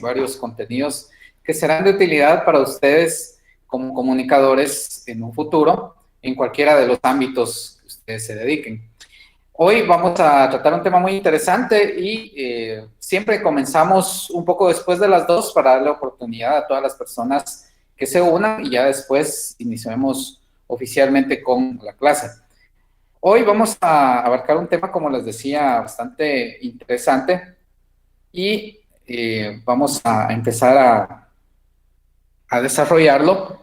varios contenidos que serán de utilidad para ustedes como comunicadores en un futuro, en cualquiera de los ámbitos que ustedes se dediquen. Hoy vamos a tratar un tema muy interesante y siempre comenzamos un poco después de las 2 para darle oportunidad a todas las personas que se unan y ya después iniciaremos oficialmente con la clase. Hoy vamos a abarcar un tema, como les decía, bastante interesante y vamos a empezar a desarrollarlo.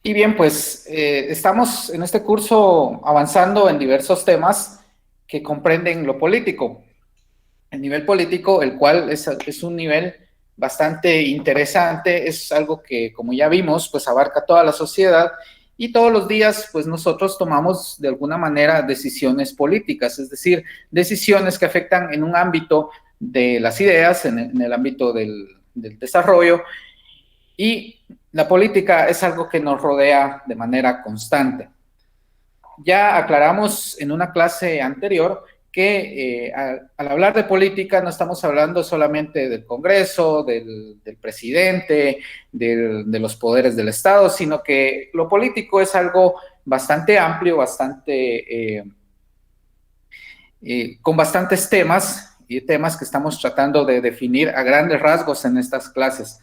Y bien, pues estamos en este curso avanzando en diversos temas que comprenden lo político. El nivel político, el cual es un nivel bastante interesante, es algo que, como ya vimos, pues abarca toda la sociedad y todos los días, pues nosotros tomamos de alguna manera decisiones políticas, es decir, decisiones que afectan en un ámbito de las ideas, en el ámbito del desarrollo, y la política es algo que nos rodea de manera constante. Ya aclaramos en una clase anterior que al hablar de política no estamos hablando solamente del Congreso, del presidente, de los poderes del Estado, sino que lo político es algo bastante amplio, con bastantes temas y temas que estamos tratando de definir a grandes rasgos en estas clases.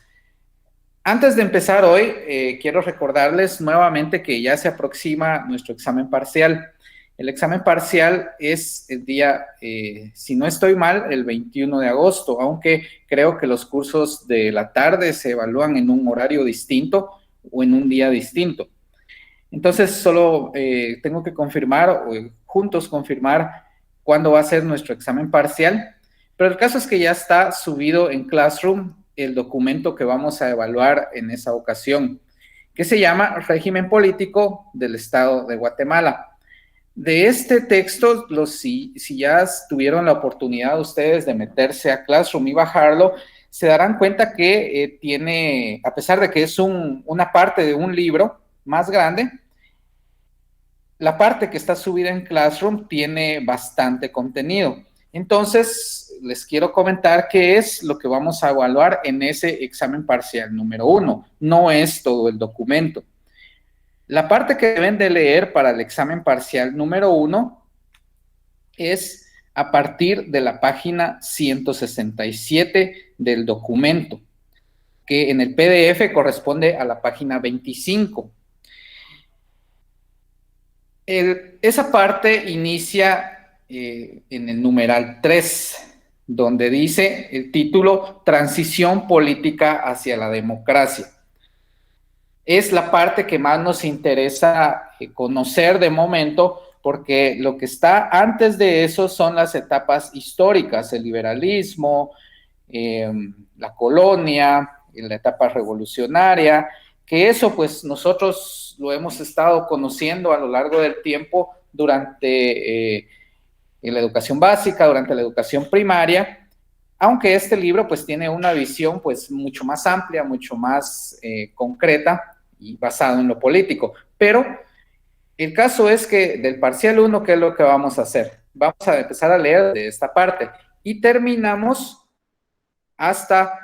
Antes de empezar hoy, quiero recordarles nuevamente que ya se aproxima nuestro examen parcial. El examen parcial es el día, si no estoy mal, el 21 de agosto, aunque creo que los cursos de la tarde se evalúan en un horario distinto o en un día distinto. Entonces, solo tengo que confirmar, o juntos confirmar, cuándo va a ser nuestro examen parcial. Pero el caso es que ya está subido en Classroom el documento que vamos a evaluar en esa ocasión, que se llama Régimen Político del Estado de Guatemala. De este texto, si ya tuvieron la oportunidad ustedes de meterse a Classroom y bajarlo, se darán cuenta que tiene, a pesar de que es una parte de un libro más grande, la parte que está subida en Classroom tiene bastante contenido. Entonces, les quiero comentar qué es lo que vamos a evaluar en ese examen parcial número 1. No es todo el documento. La parte que deben de leer para el examen parcial número 1 es a partir de la página 167 del documento, que en el PDF corresponde a la página 25. Esa parte inicia en el numeral 3, donde dice el título Transición política hacia la democracia. Es la parte que más nos interesa conocer de momento, porque lo que está antes de eso son las etapas históricas, el liberalismo, la colonia, la etapa revolucionaria, que eso pues nosotros lo hemos estado conociendo a lo largo del tiempo durante la educación básica, durante la educación primaria, aunque este libro pues tiene una visión pues mucho más amplia, mucho más concreta y basado en lo político. Pero el caso es que del parcial 1, ¿qué es lo que vamos a hacer? Vamos a empezar a leer de esta parte y terminamos hasta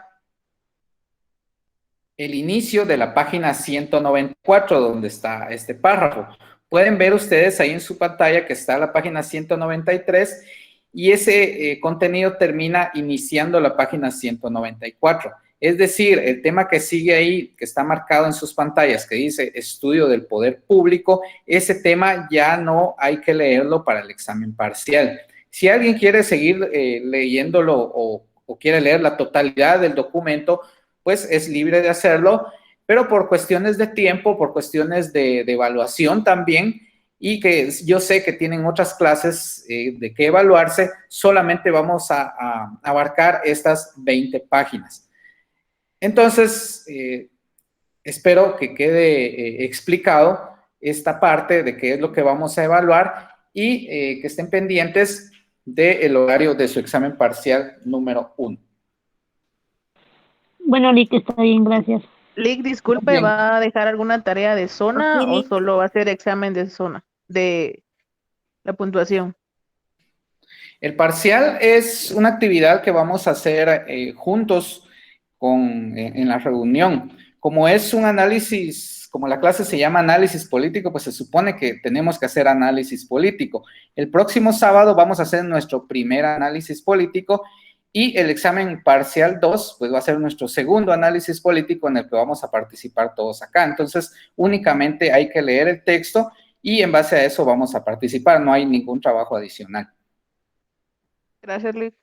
el inicio de la página 194, donde está este párrafo. Pueden ver ustedes ahí en su pantalla que está la página 193 y ese contenido termina iniciando la página 194. Es decir, el tema que sigue ahí, que está marcado en sus pantallas, que dice estudio del poder público, ese tema ya no hay que leerlo para el examen parcial. Si alguien quiere seguir leyéndolo o quiere leer la totalidad del documento, pues es libre de hacerlo, pero por cuestiones de tiempo, por cuestiones de evaluación también, y que yo sé que tienen otras clases de qué evaluarse, solamente vamos a abarcar estas 20 páginas. Entonces, espero que quede explicado esta parte de qué es lo que vamos a evaluar y que estén pendientes del horario de su examen parcial número 1. Bueno, Lick, está bien, gracias. Lick, Muy disculpe, bien. ¿va a dejar alguna tarea de zona o Sí, solo va a hacer examen de zona, de la puntuación? El parcial es una actividad que vamos a hacer juntos en la reunión. Como es un análisis, como la clase se llama análisis político, pues se supone que tenemos que hacer análisis político. El próximo sábado vamos a hacer nuestro primer análisis político y el examen parcial 2, pues va a ser nuestro segundo análisis político en el que vamos a participar todos acá. Entonces, únicamente hay que leer el texto y en base a eso vamos a participar, no hay ningún trabajo adicional. Gracias, Lick.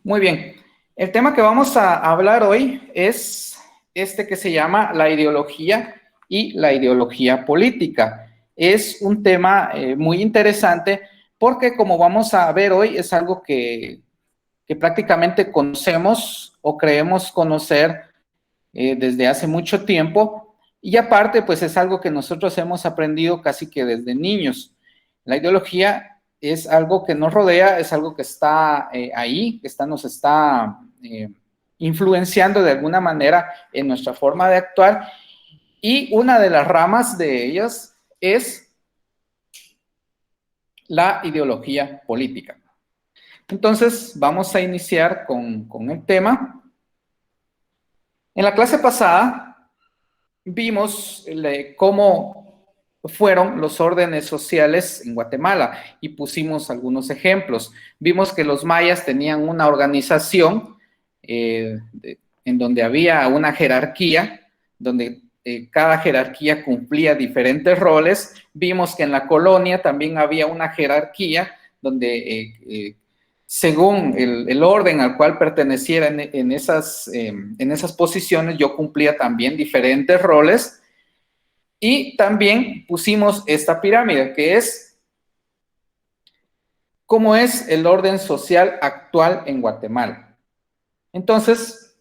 Muy bien. El tema que vamos a hablar hoy es este que se llama la ideología y la ideología política. Es un tema muy interesante porque, como vamos a ver hoy, es algo que prácticamente conocemos o creemos conocer desde hace mucho tiempo y aparte, pues es algo que nosotros hemos aprendido casi que desde niños. La ideología es algo que nos rodea, es algo que está ahí, nos está influenciando de alguna manera en nuestra forma de actuar y una de las ramas de ellas es la ideología política. Entonces, vamos a iniciar con el tema. En la clase pasada vimos cómo fueron los órdenes sociales en Guatemala y pusimos algunos ejemplos. Vimos que los mayas tenían una organización en donde había una jerarquía, donde cada jerarquía cumplía diferentes roles. Vimos que en la colonia también había una jerarquía donde según el orden al cual perteneciera en esas posiciones, yo cumplía también diferentes roles. Y también pusimos esta pirámide, que es cómo es el orden social actual en Guatemala. Entonces,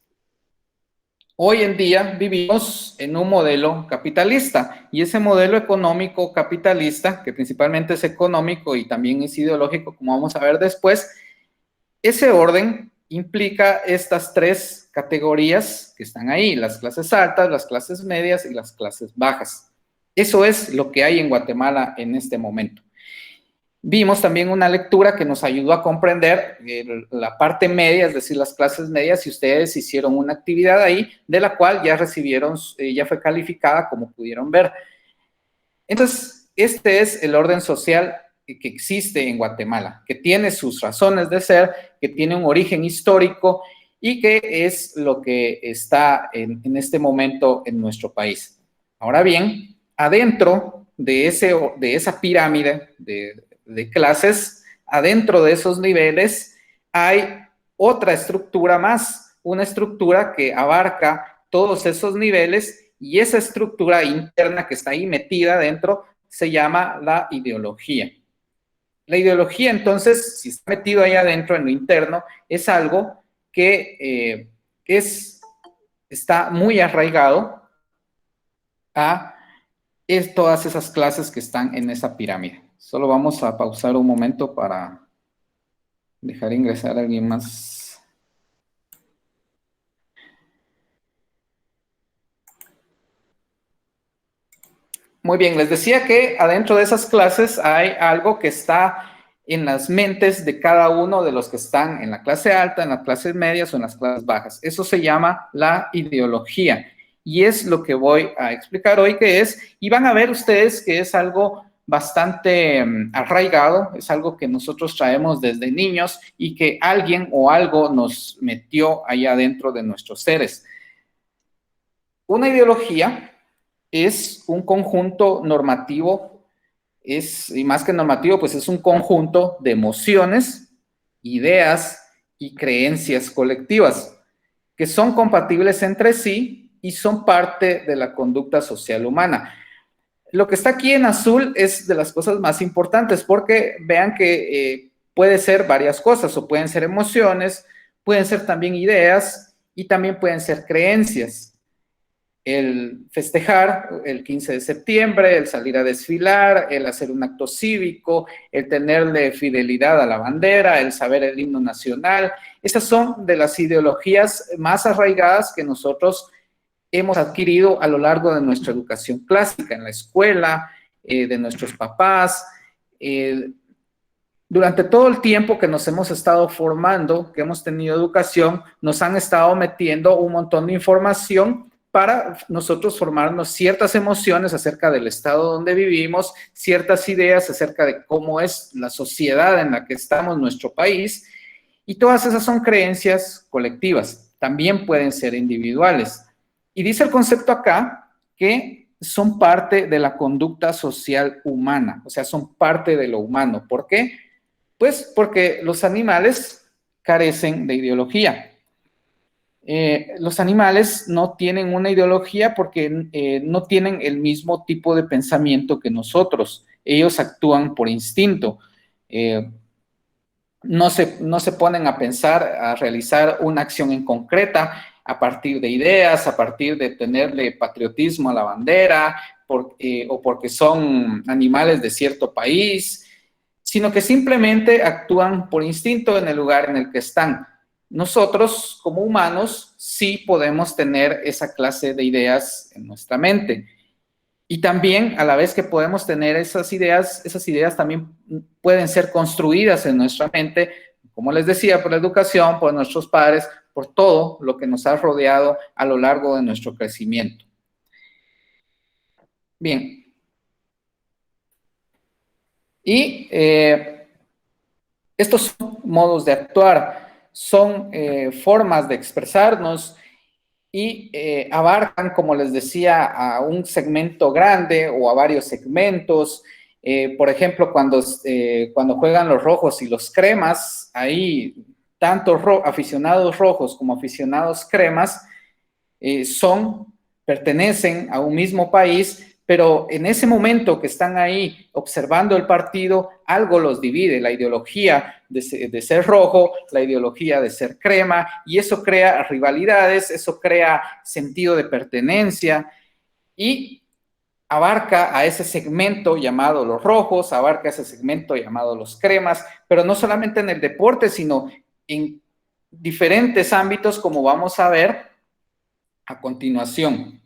hoy en día vivimos en un modelo capitalista y ese modelo económico capitalista, que principalmente es económico y también es ideológico, como vamos a ver después, ese orden implica estas tres categorías que están ahí, las clases altas, las clases medias y las clases bajas. Eso es lo que hay en Guatemala en este momento. Vimos también una lectura que nos ayudó a comprender la parte media, es decir, las clases medias, y ustedes hicieron una actividad ahí, de la cual ya recibieron, ya fue calificada, como pudieron ver. Entonces, este es el orden social que existe en Guatemala, que tiene sus razones de ser, que tiene un origen histórico y que es lo que está en este momento en nuestro país. Ahora bien, adentro de esa pirámide de clases, adentro de esos niveles, hay otra estructura más, una estructura que abarca todos esos niveles y esa estructura interna que está ahí metida dentro se llama la ideología. La ideología, entonces, si está metido ahí adentro en lo interno, es algo que está muy arraigado a todas esas clases que están en esa pirámide. Solo vamos a pausar un momento para dejar ingresar a alguien más. Muy bien, les decía que adentro de esas clases hay algo que está en las mentes de cada uno de los que están en la clase alta, en las clases medias o en las clases bajas. Eso se llama la ideología y es lo que voy a explicar hoy qué es, y van a ver ustedes que es algo bastante arraigado, es algo que nosotros traemos desde niños y que alguien o algo nos metió ahí adentro de nuestros seres. Una ideología es un conjunto normativo, y más que normativo, pues es un conjunto de emociones, ideas y creencias colectivas que son compatibles entre sí y son parte de la conducta social humana. Lo que está aquí en azul es de las cosas más importantes porque vean que puede ser varias cosas o pueden ser emociones, pueden ser también ideas y también pueden ser creencias. El festejar el 15 de septiembre, el salir a desfilar, el hacer un acto cívico, el tenerle fidelidad a la bandera, el saber el himno nacional. Esas son de las ideologías más arraigadas que nosotros hemos adquirido a lo largo de nuestra educación clásica, en la escuela, de nuestros papás, durante todo el tiempo que nos hemos estado formando, que hemos tenido educación, nos han estado metiendo un montón de información para nosotros formarnos ciertas emociones acerca del estado donde vivimos, ciertas ideas acerca de cómo es la sociedad en la que estamos, nuestro país, y todas esas son creencias colectivas, también pueden ser individuales. Y dice el concepto acá que son parte de la conducta social humana, o sea, son parte de lo humano. ¿Por qué? Pues porque los animales carecen de ideología. Los animales no tienen una ideología porque no tienen el mismo tipo de pensamiento que nosotros. Ellos actúan por instinto. No se ponen a pensar, a realizar una acción en concreta a partir de ideas, a partir de tenerle patriotismo a la bandera, o porque son animales de cierto país, sino que simplemente actúan por instinto en el lugar en el que están. Nosotros, como humanos, sí podemos tener esa clase de ideas en nuestra mente. Y también, a la vez que podemos tener esas ideas también pueden ser construidas en nuestra mente, como les decía, por la educación, por nuestros padres, por todo lo que nos ha rodeado a lo largo de nuestro crecimiento. Bien. Y estos son modos de actuar, son formas de expresarnos y abarcan, como les decía, a un segmento grande o a varios segmentos. Por ejemplo, cuando juegan los rojos y los cremas, ahí tanto aficionados rojos como aficionados cremas pertenecen a un mismo país, pero en ese momento que están ahí observando el partido, algo los divide, la ideología de ser rojo, la ideología de ser crema, y eso crea rivalidades, eso crea sentido de pertenencia, y abarca a ese segmento llamado los rojos, abarca ese segmento llamado los cremas, pero no solamente en el deporte, sino en diferentes ámbitos, como vamos a ver a continuación.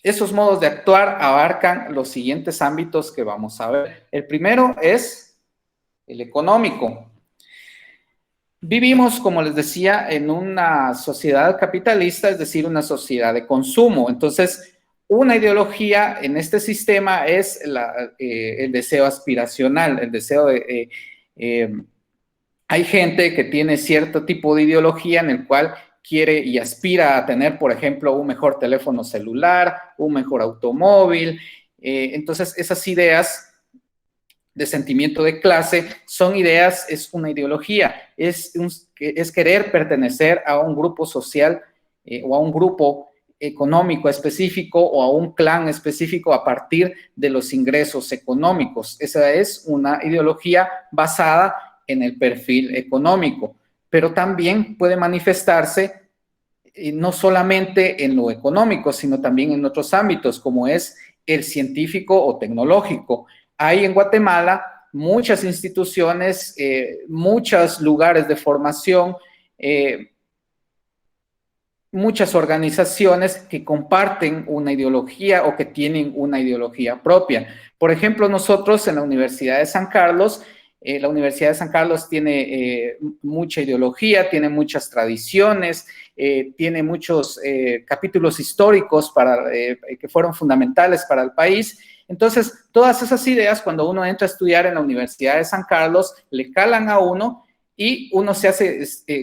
Esos modos de actuar abarcan los siguientes ámbitos que vamos a ver. El primero es el económico. Vivimos, como les decía, en una sociedad capitalista, es decir, una sociedad de consumo. Entonces, una ideología en este sistema es el deseo aspiracional, el deseo de... hay gente que tiene cierto tipo de ideología en el cual quiere y aspira a tener, por ejemplo, un mejor teléfono celular, un mejor automóvil. Entonces, esas ideas de sentimiento de clase son ideas, es una ideología, es querer pertenecer a un grupo social o a un grupo económico específico o a un clan específico a partir de los ingresos económicos. Esa es una ideología basada en el perfil económico, pero también puede manifestarse no solamente en lo económico, sino también en otros ámbitos, como es el científico o tecnológico. Hay en Guatemala muchas instituciones, muchos lugares de formación, muchas organizaciones que comparten una ideología o que tienen una ideología propia. Por ejemplo, nosotros en la Universidad de San Carlos, la Universidad de San Carlos tiene mucha ideología, tiene muchas tradiciones, tiene muchos capítulos históricos que fueron fundamentales para el país. Entonces, todas esas ideas, cuando uno entra a estudiar en la Universidad de San Carlos, le calan a uno y uno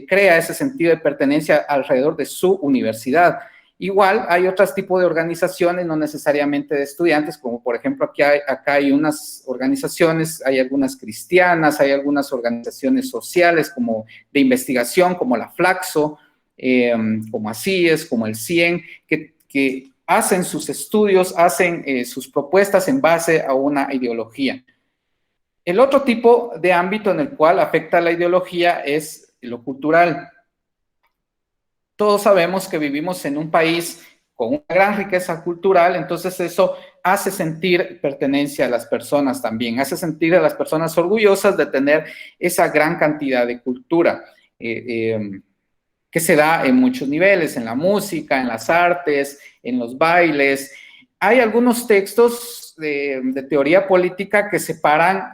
crea ese sentido de pertenencia alrededor de su universidad. Igual hay otros tipos de organizaciones, no necesariamente de estudiantes, como por ejemplo acá hay unas organizaciones, hay algunas cristianas, hay algunas organizaciones sociales como de investigación, como la Flaxo, como ACIES, como el CIEN, que hacen sus estudios, hacen sus propuestas en base a una ideología. El otro tipo de ámbito en el cual afecta la ideología es lo cultural. Todos sabemos que vivimos en un país con una gran riqueza cultural, entonces eso hace sentir pertenencia a las personas también, hace sentir a las personas orgullosas de tener esa gran cantidad de cultura. que se da en muchos niveles, en la música, en las artes, en los bailes. Hay algunos textos de teoría política que separan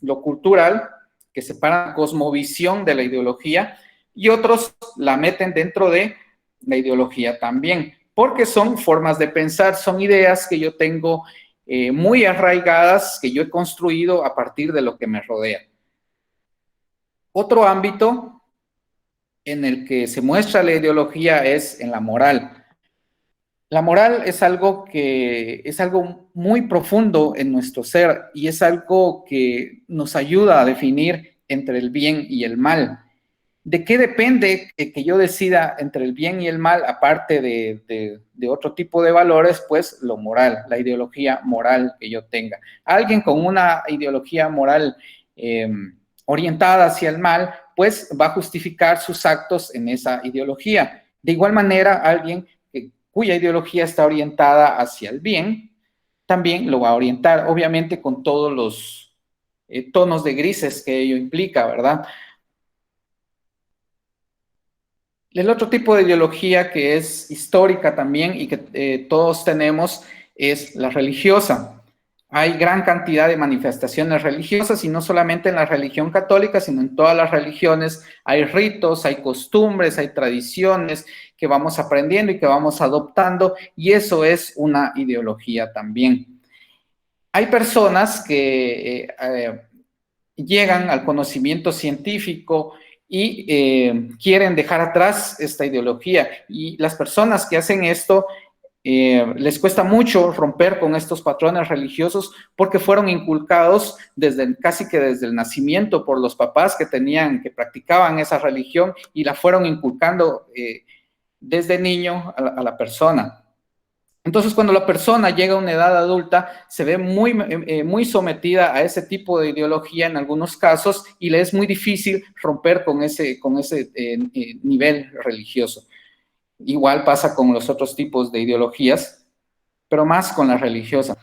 lo cultural, que separan la cosmovisión de la ideología, y otros la meten dentro de la ideología también, porque son formas de pensar, son ideas que yo tengo muy arraigadas, que yo he construido a partir de lo que me rodea. Otro ámbito en el que se muestra la ideología es en la moral. La moral es algo muy profundo en nuestro ser y es algo que nos ayuda a definir entre el bien y el mal. ¿De qué depende que yo decida entre el bien y el mal, aparte de otro tipo de valores? Pues lo moral, la ideología moral que yo tenga. Alguien con una ideología moral orientada hacia el mal, pues va a justificar sus actos en esa ideología. De igual manera, alguien cuya ideología está orientada hacia el bien, también lo va a orientar, obviamente con todos los tonos de grises que ello implica, ¿verdad? El otro tipo de ideología que es histórica también y que todos tenemos es la religiosa. Hay gran cantidad de manifestaciones religiosas y no solamente en la religión católica, sino en todas las religiones. Hay ritos, hay costumbres, hay tradiciones que vamos aprendiendo y que vamos adoptando, y eso es una ideología también. Hay personas que llegan al conocimiento científico y quieren dejar atrás esta ideología, y las personas que hacen esto les cuesta mucho romper con estos patrones religiosos porque fueron inculcados casi que desde el nacimiento por los papás que practicaban esa religión y la fueron inculcando desde niño a la persona. Entonces, cuando la persona llega a una edad adulta, se ve muy sometida a ese tipo de ideología en algunos casos y le es muy difícil romper con ese nivel religioso. Igual pasa con los otros tipos de ideologías, pero más con la religiosa.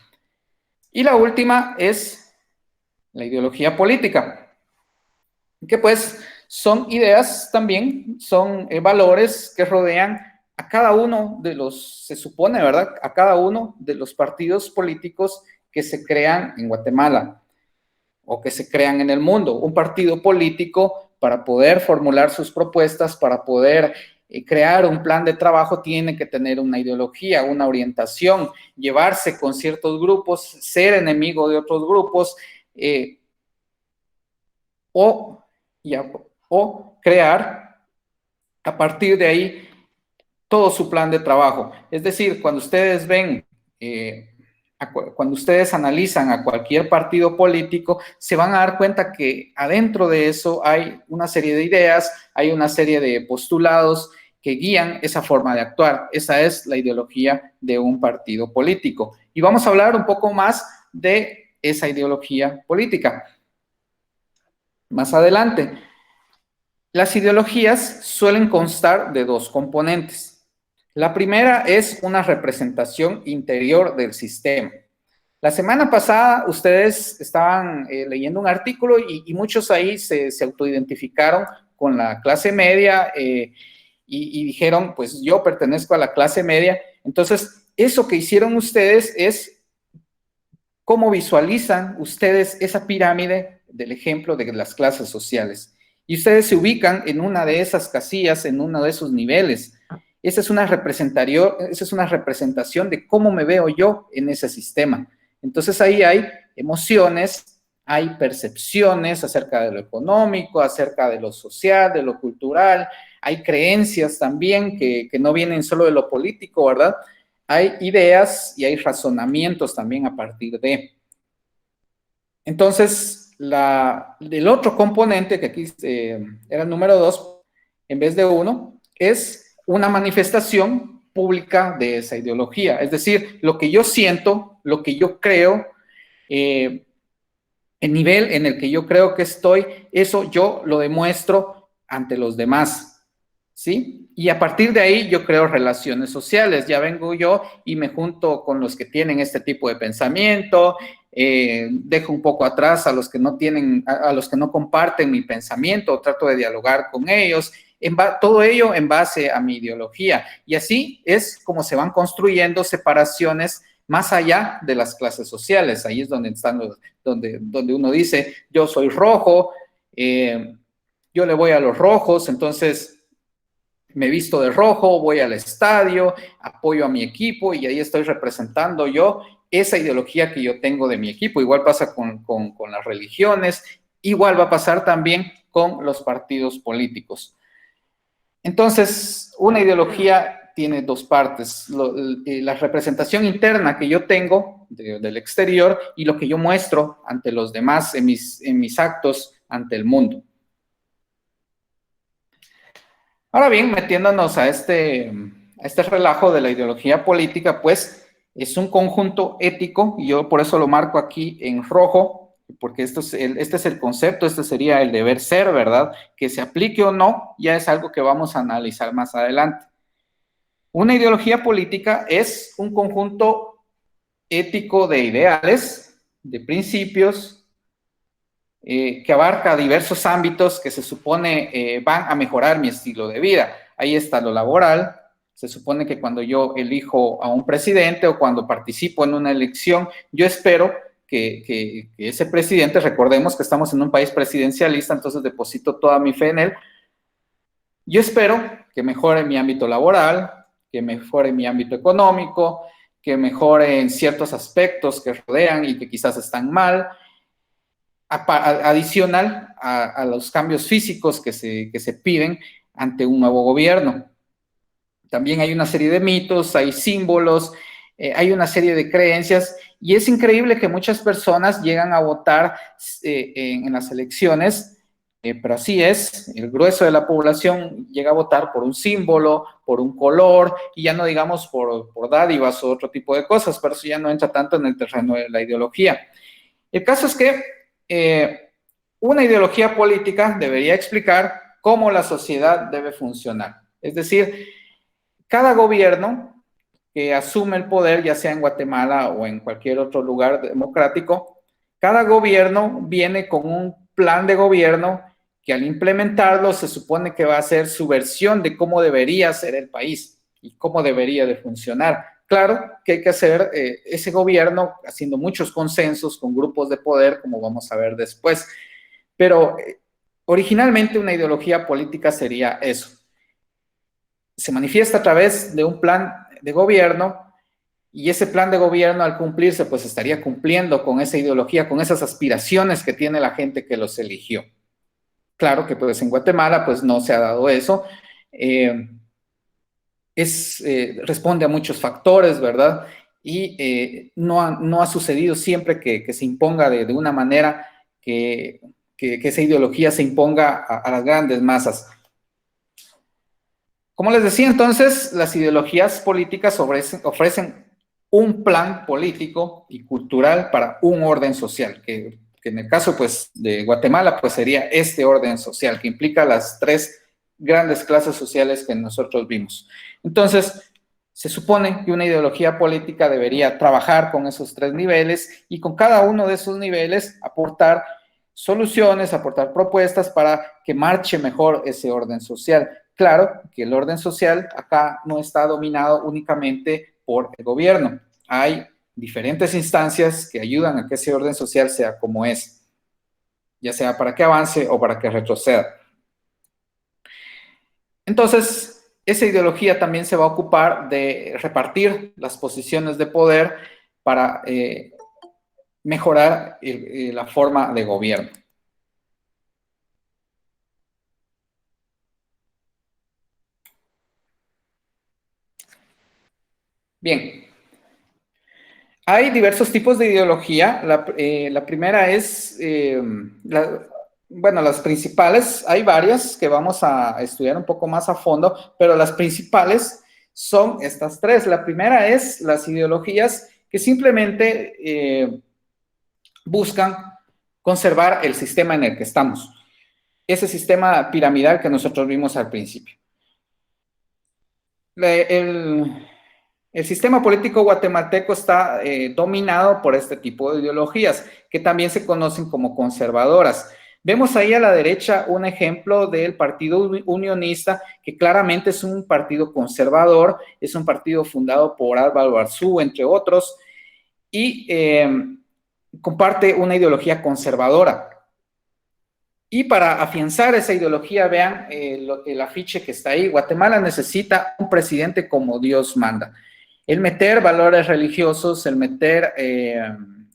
Y la última es la ideología política, que pues son ideas también, son valores que rodean a cada uno de se supone, ¿verdad? A cada uno de los partidos políticos que se crean en Guatemala o que se crean en el mundo. Un partido político, para poder formular sus propuestas, para poder crear un plan de trabajo, tiene que tener una ideología, una orientación, llevarse con ciertos grupos, ser enemigo de otros grupos, o crear a partir de ahí todo su plan de trabajo. Es decir, cuando ustedes ven, cuando ustedes analizan a cualquier partido político, se van a dar cuenta que adentro de eso hay una serie de ideas, hay una serie de postulados que guían esa forma de actuar. Esa es la ideología de un partido político. Y vamos a hablar un poco más de esa ideología política más adelante. Las ideologías suelen constar de dos componentes. La primera es una representación interior del sistema. La semana pasada ustedes estaban leyendo un artículo y muchos ahí se autoidentificaron con la clase media y dijeron, pues yo pertenezco a la clase media. Entonces, eso que hicieron ustedes es cómo visualizan ustedes esa pirámide del ejemplo de las clases sociales. Y ustedes se ubican en una de esas casillas, en uno de esos niveles. Esa es una representación de cómo me veo yo en ese sistema. Entonces ahí hay emociones, hay percepciones acerca de lo económico, acerca de lo social, de lo cultural, hay creencias también que no vienen solo de lo político, ¿verdad? Hay ideas y hay razonamientos también a partir de. Entonces, el otro componente, que aquí era el número 2, en vez de 1, es una manifestación pública de esa ideología. Es decir, lo que yo siento, lo que yo creo, el nivel en el que yo creo que estoy, eso yo lo demuestro ante los demás, ¿sí? Y a partir de ahí yo creo relaciones sociales. Ya vengo yo y me junto con los que tienen este tipo de pensamiento, dejo un poco atrás a los que no comparten mi pensamiento, trato de dialogar con ellos, todo ello en base a mi ideología. Y así es como se van construyendo separaciones más allá de las clases sociales. Ahí es donde están donde uno dice, yo soy rojo, yo le voy a los rojos, entonces me visto de rojo, voy al estadio, apoyo a mi equipo y ahí estoy representando yo esa ideología que yo tengo de mi equipo. Igual pasa con las religiones, igual va a pasar también con los partidos políticos. Entonces, una ideología tiene dos partes, la representación interna que yo tengo del exterior y lo que yo muestro ante los demás en mis actos ante el mundo. Ahora bien, metiéndonos a este relajo de la ideología política, pues es un conjunto ético, y yo por eso lo marco aquí en rojo, porque este es el concepto, este sería el deber ser, ¿verdad? Que se aplique o no, ya es algo que vamos a analizar más adelante. Una ideología política es un conjunto ético de ideales, de principios, que abarca diversos ámbitos que se supone van a mejorar mi estilo de vida. Ahí está lo laboral. Se supone que cuando yo elijo a un presidente o cuando participo en una elección, yo espero que ese presidente, recordemos que estamos en un país presidencialista, entonces deposito toda mi fe en él. Yo espero que mejore mi ámbito laboral, que mejore mi ámbito económico, que mejore en ciertos aspectos que rodean y que quizás están mal, adicional a los cambios físicos que se piden ante un nuevo gobierno. También hay una serie de mitos, hay símbolos, hay una serie de creencias, y es increíble que muchas personas llegan a votar en las elecciones, pero así es, el grueso de la población llega a votar por un símbolo, por un color, y ya no digamos por dádivas o otro tipo de cosas, pero eso ya no entra tanto en el terreno de la ideología. El caso es que una ideología política debería explicar cómo la sociedad debe funcionar. Es decir, cada gobierno que asume el poder, ya sea en Guatemala o en cualquier otro lugar democrático, cada gobierno viene con un plan de gobierno que al implementarlo se supone que va a ser su versión de cómo debería ser el país y cómo debería de funcionar. Claro que hay que hacer ese gobierno haciendo muchos consensos con grupos de poder, como vamos a ver después. Pero originalmente una ideología política sería eso. Se manifiesta a través de un plan de gobierno y ese plan de gobierno al cumplirse, pues estaría cumpliendo con esa ideología, con esas aspiraciones que tiene la gente que los eligió. Claro que pues en Guatemala pues no se ha dado eso. Responde a muchos factores, ¿verdad? Y no ha sucedido siempre que se imponga de una manera que esa ideología se imponga a las grandes masas. Como les decía entonces, las ideologías políticas ofrecen un plan político y cultural para un orden social, que en el caso pues de Guatemala pues sería este orden social, que implica las tres grandes clases sociales que nosotros vimos. Entonces, se supone que una ideología política debería trabajar con esos tres niveles y con cada uno de esos niveles aportar soluciones, aportar propuestas para que marche mejor ese orden social. Claro que el orden social acá no está dominado únicamente por el gobierno. Hay diferentes instancias que ayudan a que ese orden social sea como es, ya sea para que avance o para que retroceda. Entonces, esa ideología también se va a ocupar de repartir las posiciones de poder para mejorar la forma de gobierno. Bien, hay diversos tipos de ideología. La primera es, bueno, las principales, hay varias que vamos a estudiar un poco más a fondo, pero las principales son estas tres. La primera es las ideologías que simplemente buscan conservar el sistema en el que estamos. Ese sistema piramidal que nosotros vimos al principio. El sistema político guatemalteco está dominado por este tipo de ideologías, que también se conocen como conservadoras. Vemos ahí a la derecha un ejemplo del Partido Unionista, que claramente es un partido conservador, es un partido fundado por Álvaro Arzú, entre otros, y comparte una ideología conservadora. Y para afianzar esa ideología, vean el afiche que está ahí: Guatemala necesita un presidente como Dios manda. El meter valores religiosos, el meter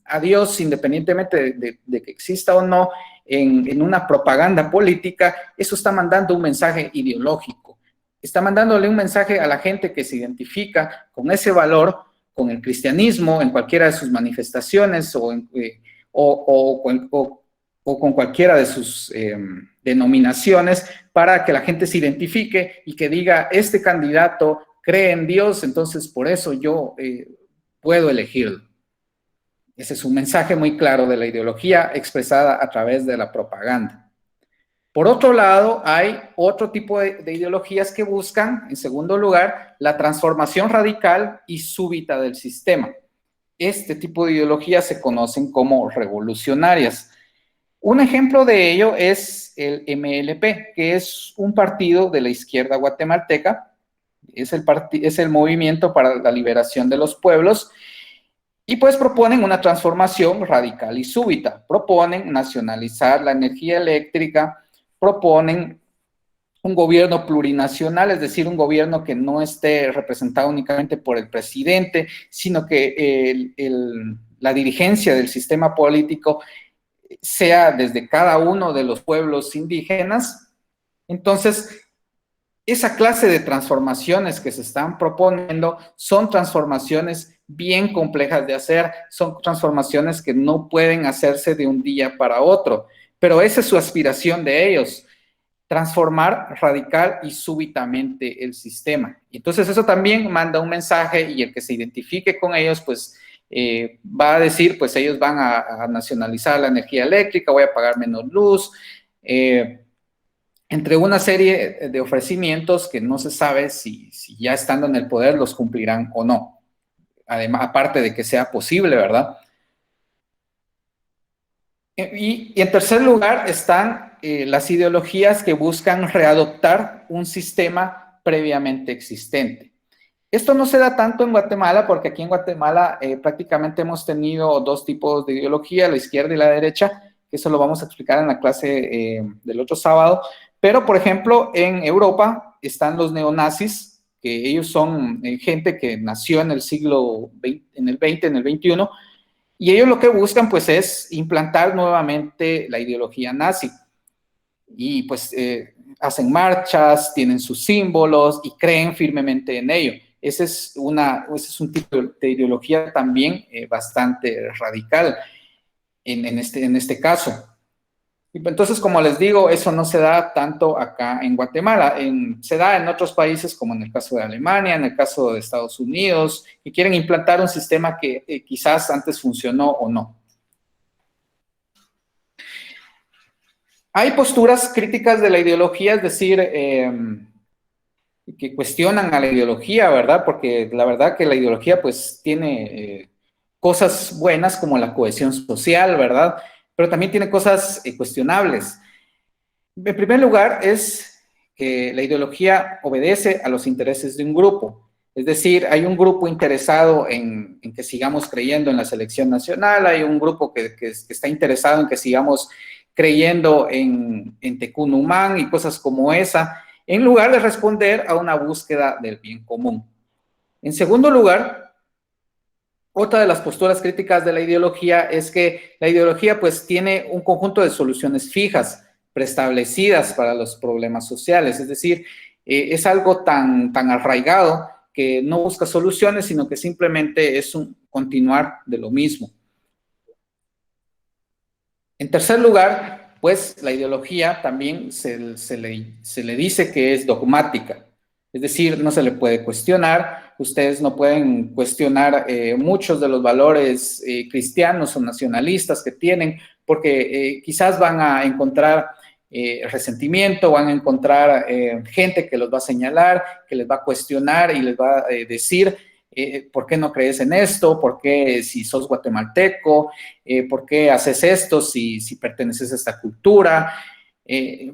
a Dios, independientemente de que exista o no, en una propaganda política, eso está mandando un mensaje ideológico. Está mandándole un mensaje a la gente que se identifica con ese valor, con el cristianismo, en cualquiera de sus manifestaciones o con cualquiera de sus denominaciones, para que la gente se identifique y que diga: este candidato cree en Dios, entonces por eso yo puedo elegirlo. Ese es un mensaje muy claro de la ideología expresada a través de la propaganda. Por otro lado, hay otro tipo de ideologías que buscan, en segundo lugar, la transformación radical y súbita del sistema. Este tipo de ideologías se conocen como revolucionarias. Un ejemplo de ello es el MLP, que es un partido de la izquierda guatemalteca, es el Movimiento para la Liberación de los Pueblos, y pues proponen una transformación radical y súbita. Proponen nacionalizar la energía eléctrica, proponen un gobierno plurinacional, es decir, un gobierno que no esté representado únicamente por el presidente, sino que la dirigencia del sistema político sea desde cada uno de los pueblos indígenas. Entonces, esa clase de transformaciones que se están proponiendo son transformaciones bien complejas de hacer, son transformaciones que no pueden hacerse de un día para otro, pero esa es su aspiración de ellos: transformar radical y súbitamente el sistema. Y entonces eso también manda un mensaje, y el que se identifique con ellos, pues va a decir, pues ellos van a nacionalizar la energía eléctrica, voy a pagar menos luz, entre una serie de ofrecimientos que no se sabe si ya estando en el poder los cumplirán o no. Además, aparte de que sea posible, ¿verdad? Y en tercer lugar están las ideologías que buscan readoptar un sistema previamente existente. Esto no se da tanto en Guatemala, porque aquí en Guatemala prácticamente hemos tenido dos tipos de ideología, la izquierda y la derecha, que eso lo vamos a explicar en la clase del otro sábado. Pero, por ejemplo, en Europa están los neonazis, que ellos son gente que nació en el siglo XX, en el XXI, y ellos lo que buscan, pues, es implantar nuevamente la ideología nazi. Y, pues, hacen marchas, tienen sus símbolos y creen firmemente en ello. Ese es un tipo de ideología también bastante radical en este caso. Entonces, como les digo, eso no se da tanto acá en Guatemala. Se da en otros países, como en el caso de Alemania, en el caso de Estados Unidos, que quieren implantar un sistema que quizás antes funcionó o no. Hay posturas críticas de la ideología, es decir, que cuestionan a la ideología, ¿verdad? Porque la verdad que la ideología pues tiene cosas buenas como la cohesión social, ¿verdad? Pero también tiene cosas cuestionables. En primer lugar, es que la ideología obedece a los intereses de un grupo. Es decir, hay un grupo interesado en que sigamos creyendo en la selección nacional, hay un grupo que está interesado en que sigamos creyendo en Tecunumán y cosas como esa, en lugar de responder a una búsqueda del bien común. En segundo lugar, otra de las posturas críticas de la ideología es que la ideología pues tiene un conjunto de soluciones fijas, preestablecidas para los problemas sociales, es decir, es algo tan arraigado que no busca soluciones, sino que simplemente es un continuar de lo mismo. En tercer lugar, pues la ideología también se le dice que es dogmática, es decir, no se le puede cuestionar. Ustedes no pueden cuestionar muchos de los valores cristianos o nacionalistas que tienen, porque quizás van a encontrar resentimiento, van a encontrar gente que los va a señalar, que les va a cuestionar y les va a decir ¿por qué no crees en esto? ¿Por qué si sos guatemalteco? ¿Por qué haces esto si perteneces a esta cultura?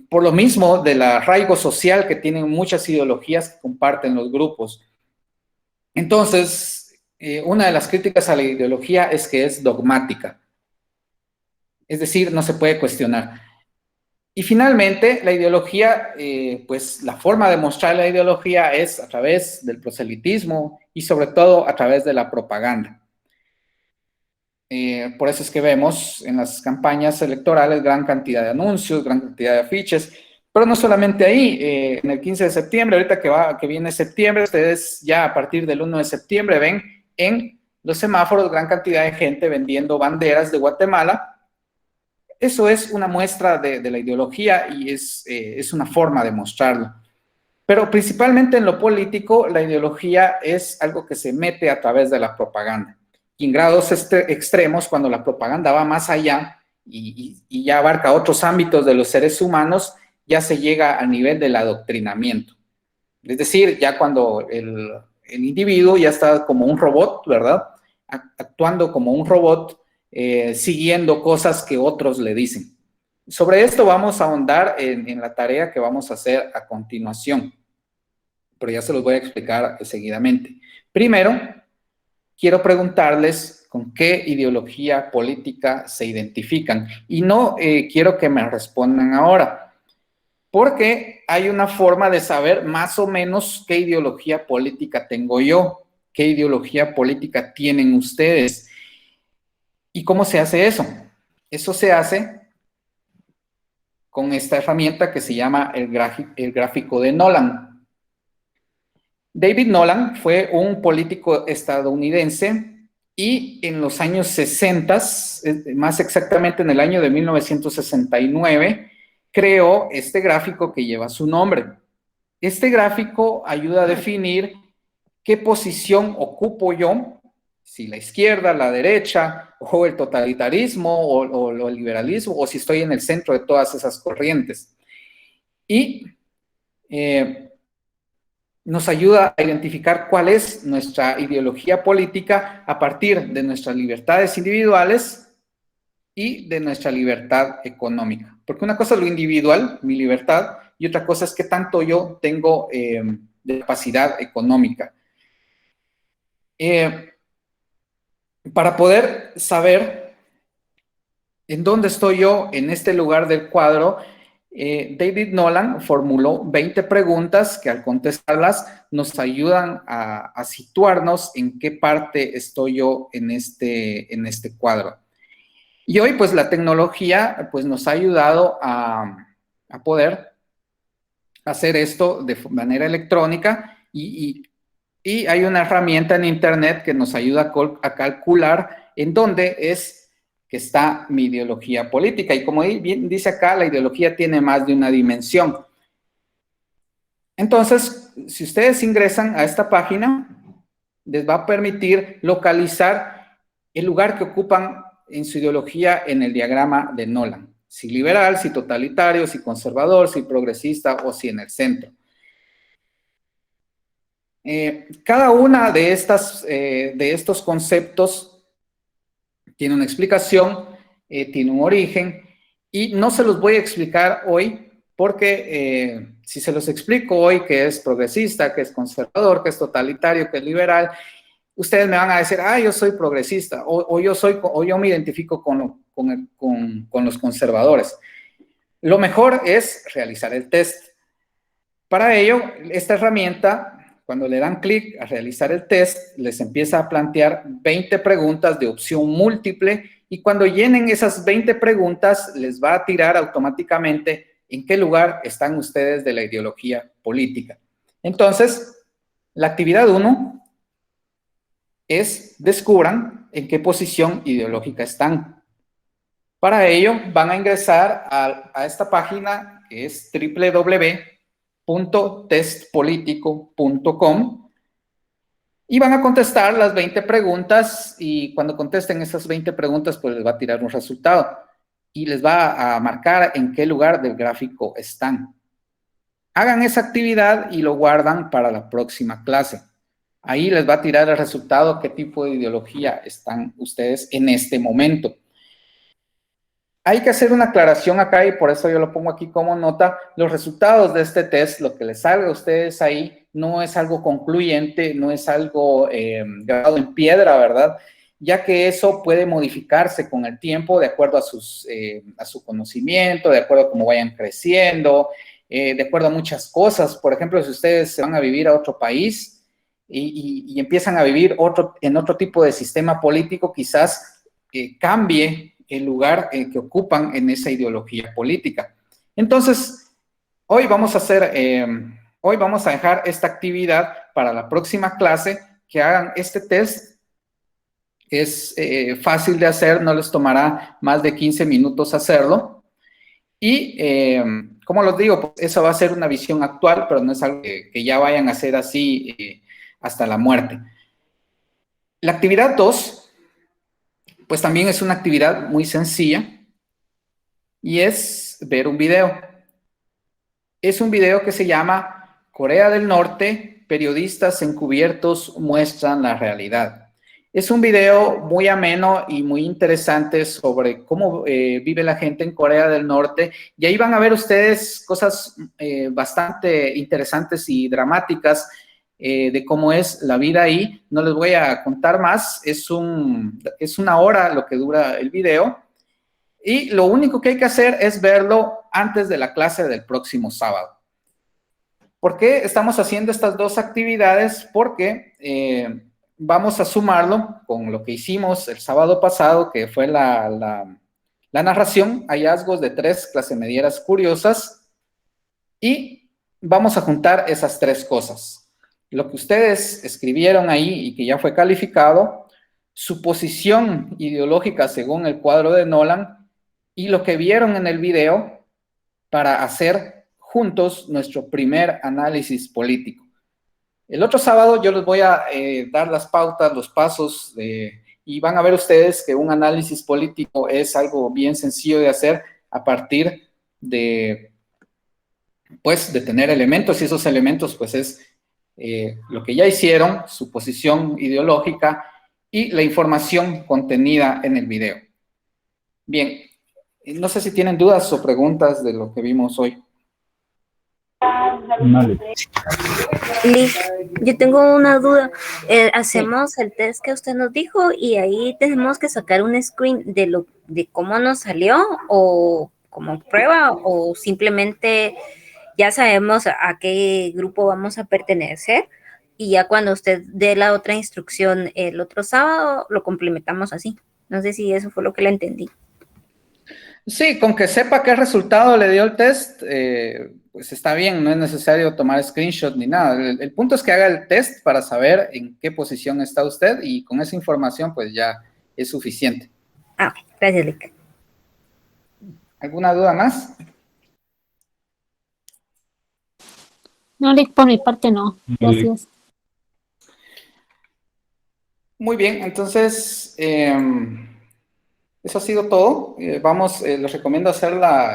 Por lo mismo del arraigo social que tienen muchas ideologías que comparten los grupos. Entonces, una de las críticas a la ideología es que es dogmática, es decir, no se puede cuestionar. Y finalmente, la ideología, pues la forma de mostrar la ideología es a través del proselitismo y sobre todo a través de la propaganda. Por eso es que vemos en las campañas electorales gran cantidad de anuncios, gran cantidad de afiches, pero no solamente ahí, en el 15 de septiembre, ahorita que viene septiembre, ustedes ya a partir del 1 de septiembre ven en los semáforos gran cantidad de gente vendiendo banderas de Guatemala. Eso es una muestra de la ideología y es una forma de mostrarlo. Pero principalmente en lo político, la ideología es algo que se mete a través de la propaganda. Y en grados extremos, cuando la propaganda va más allá y ya abarca otros ámbitos de los seres humanos, ya se llega al nivel del adoctrinamiento. Es decir, ya cuando el individuo ya está como un robot, ¿verdad? Actuando como un robot, siguiendo cosas que otros le dicen. Sobre esto vamos a ahondar en la tarea que vamos a hacer a continuación, pero ya se los voy a explicar seguidamente. Primero, quiero preguntarles con qué ideología política se identifican y no quiero que me respondan ahora, porque hay una forma de saber más o menos qué ideología política tengo yo, qué ideología política tienen ustedes. ¿Y cómo se hace eso? Eso se hace con esta herramienta que se llama el gráfico de Nolan. David Nolan fue un político estadounidense y en los años 60, más exactamente en el año de 1969, creó este gráfico que lleva su nombre. Este gráfico ayuda a definir qué posición ocupo yo, si la izquierda, la derecha, o el totalitarismo, o el liberalismo, o si estoy en el centro de todas esas corrientes. Y nos ayuda a identificar cuál es nuestra ideología política a partir de nuestras libertades individuales y de nuestra libertad económica. Porque una cosa es lo individual, mi libertad, y otra cosa es qué tanto yo tengo de capacidad económica. Para poder saber en dónde estoy yo en este lugar del cuadro, David Nolan formuló 20 preguntas que al contestarlas nos ayudan a situarnos en qué parte estoy yo en este cuadro. Y hoy, pues, la tecnología pues, nos ha ayudado a poder hacer esto de manera electrónica y hay una herramienta en Internet que nos ayuda a calcular en dónde es que está mi ideología política. Y como bien dice acá, la ideología tiene más de una dimensión. Entonces, si ustedes ingresan a esta página, les va a permitir localizar el lugar que ocupan en su ideología en el diagrama de Nolan. Si liberal, si totalitario, si conservador, si progresista o si en el centro. Cada una de estos conceptos tiene una explicación, tiene un origen, y no se los voy a explicar hoy porque si se los explico hoy que es progresista, que es conservador, que es totalitario, que es liberal, ustedes me van a decir, yo soy progresista, o yo me identifico con los conservadores. Lo mejor es realizar el test. Para ello, esta herramienta, cuando le dan clic a realizar el test, les empieza a plantear 20 preguntas de opción múltiple y cuando llenen esas 20 preguntas, les va a tirar automáticamente en qué lugar están ustedes de la ideología política. Entonces, la actividad 1 es descubran en qué posición ideológica están. Para ello, van a ingresar a esta página que es www.testpolitico.com y van a contestar las 20 preguntas y cuando contesten esas 20 preguntas, pues les va a tirar un resultado y les va a marcar en qué lugar del gráfico están. Hagan esa actividad y lo guardan para la próxima clase. Ahí les va a tirar el resultado, qué tipo de ideología están ustedes en este momento. Hay que hacer una aclaración acá y por eso yo lo pongo aquí como nota. Los resultados de este test, lo que les salga a ustedes ahí, no es algo concluyente, no es algo grabado en piedra, ¿verdad? Ya que eso puede modificarse con el tiempo de acuerdo a su conocimiento, de acuerdo a cómo vayan creciendo, de acuerdo a muchas cosas. Por ejemplo, si ustedes se van a vivir a otro país y empiezan a vivir en otro tipo de sistema político, quizás cambie el lugar que ocupan en esa ideología política. Entonces, hoy vamos a dejar esta actividad para la próxima clase, que hagan este test. Es fácil de hacer, no les tomará más de 15 minutos hacerlo. Y, como les digo, pues eso va a ser una visión actual, pero no es algo que ya vayan a hacer así hasta la muerte. La actividad 2, pues también es una actividad muy sencilla y es ver un video. Es un video que se llama Corea del Norte, periodistas encubiertos muestran la realidad. Es un video muy ameno y muy interesante sobre cómo vive la gente en Corea del Norte, y ahí van a ver ustedes cosas bastante interesantes y dramáticas de cómo es la vida ahí. No les voy a contar más, es una hora lo que dura el video, y lo único que hay que hacer es verlo antes de la clase del próximo sábado. ¿Por qué estamos haciendo estas dos actividades? Porque vamos a sumarlo con lo que hicimos el sábado pasado, que fue la narración, hallazgos de 3 clasemedieras curiosas, y vamos a juntar esas 3 cosas. Lo que ustedes escribieron ahí y que ya fue calificado, su posición ideológica según el cuadro de Nolan, y lo que vieron en el video para hacer juntos nuestro primer análisis político. El otro sábado yo les voy a dar las pautas, los pasos, y van a ver ustedes que un análisis político es algo bien sencillo de hacer a partir de tener elementos, y esos elementos pues es lo que ya hicieron, su posición ideológica y la información contenida en el video. Bien, no sé si tienen dudas o preguntas de lo que vimos hoy. Vale. Liz, yo tengo una duda. Hacemos el test que usted nos dijo y ahí tenemos que sacar un screen de cómo nos salió, o como prueba, o simplemente ya sabemos a qué grupo vamos a pertenecer, y ya cuando usted dé la otra instrucción el otro sábado lo complementamos así. No sé si eso fue lo que le entendí. Sí, con que sepa qué resultado le dio el test, pues está bien, no es necesario tomar screenshot ni nada. El punto es que haga el test para saber en qué posición está usted, y con esa información pues ya es suficiente. Gracias, Lick. ¿Alguna duda más? No, Lick, por mi parte no. Gracias. Muy bien, entonces eso ha sido todo. Les recomiendo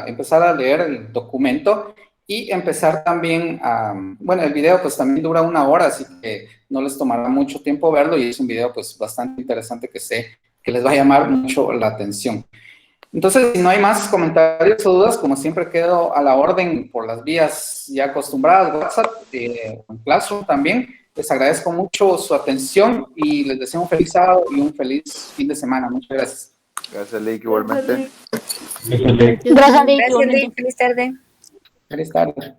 empezar a leer el documento y empezar también el video pues también dura 1 hora, así que no les tomará mucho tiempo verlo, y es un video pues bastante interesante que sé que les va a llamar mucho la atención. Entonces, si no hay más comentarios o dudas, como siempre quedo a la orden por las vías ya acostumbradas, WhatsApp, Classroom también. Les agradezco mucho su atención y les deseo un feliz sábado y un feliz fin de semana. Muchas gracias. Gracias, Lick, igualmente. Gracias, Lick. Gracias, Lick. Feliz tarde. Feliz tarde.